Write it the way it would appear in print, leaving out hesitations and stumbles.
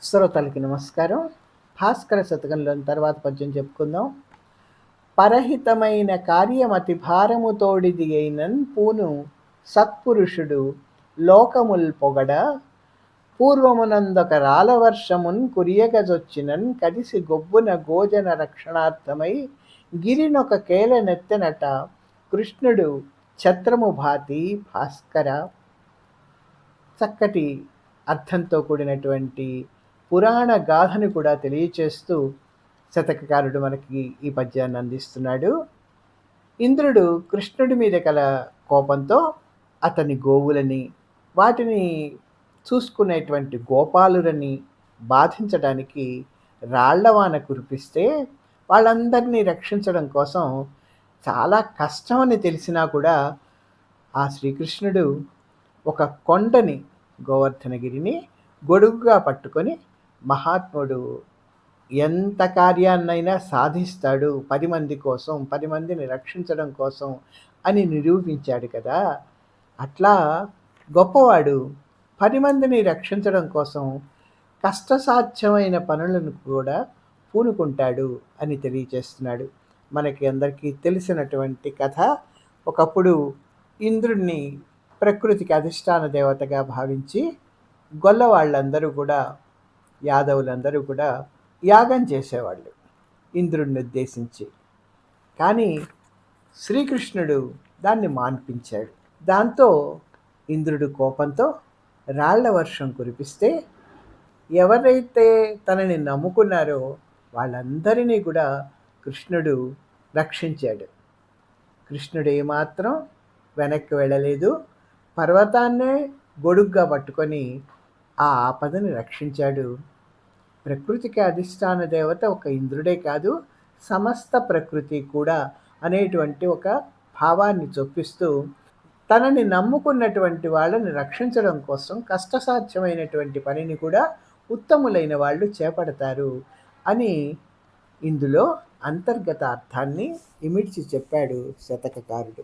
శ్రోతలకి నమస్కారం. భాస్కర శతకంలోని తర్వాత పద్యం చెప్పుకుందాం. పరహితమైన కార్యమతి భారము తోడిది అయినన్ పూను సత్పురుషుడు లోకముల్ పొగడ పూర్వమునందొక రాలవర్షమున్ కురియగజొచ్చినన్ కదిసి గొబ్బున గోజన రక్షణార్థమై గిరినొక కేలనెత్తెనట కృష్ణుడు ఛత్రము భాతి భాస్కర. చక్కటి అర్థంతో కూడినటువంటి పురాణ గాథను కూడా తెలియచేస్తూ శతకకారుడు మనకి ఈ పద్యాన్ని అందిస్తున్నాడు. ఇంద్రుడు కృష్ణుడి మీద కల కోపంతో అతని గోవులని, వాటిని చూసుకునేటువంటి గోపాలురని బాధించడానికి రాళ్లవాన కురిపిస్తే వాళ్ళందరినీ రక్షించడం కోసం చాలా కష్టమని తెలిసినా కూడా ఆ శ్రీకృష్ణుడు ఒక కొండని, గోవర్ధనగిరిని గొడుగుగా పట్టుకొని మహాత్ముడు ఎంత కార్యాన్నైనా సాధిస్తాడు 10 మంది కోసం, 10 మందిని రక్షించడం కోసం అని నిరూపించాడు కదా. అట్లా గొప్పవాడు 10 మందిని రక్షించడం కోసం కష్టసాధ్యమైన పనులను కూడా పూనుకుంటాడు అని తెలియచేస్తున్నాడు. మనకి అందరికీ తెలిసినటువంటి కథ. ఒకప్పుడు ఇంద్రుణ్ణి ప్రకృతికి అధిష్టాన దేవతగా భావించి గొల్లవాళ్ళందరూ కూడా, యాదవులందరూ కూడా యాగం చేసేవాళ్ళు ఇంద్రుడిని ఉద్దేశించి. కానీ శ్రీకృష్ణుడు దాన్ని మాన్పించాడు. దాంతో ఇంద్రుడు కోపంతో రాళ్ల వర్షం కురిపిస్తే ఎవరైతే తనని నమ్ముకున్నారో వాళ్ళందరినీ కూడా కృష్ణుడు రక్షించాడు. కృష్ణుడు ఏమాత్రం వెనక్కి వెళ్ళలేదు. పర్వతాన్నే గొడుగ్గా పట్టుకొని ఆ ఆపదని రక్షించాడు. ప్రకృతికి అధిష్టాన దేవత ఒక ఇంద్రుడే కాదు, సమస్త ప్రకృతి కూడా అనేటువంటి ఒక భావాన్ని చొప్పిస్తూ తనని నమ్ముకున్నటువంటి వాళ్ళని రక్షించడం కోసం కష్టసాధ్యమైనటువంటి పనిని కూడా ఉత్తములైన వాళ్ళు చేపడతారు అని ఇందులో అంతర్గత అర్థాన్ని ఇమిడ్చి చెప్పాడు శతకకారుడు.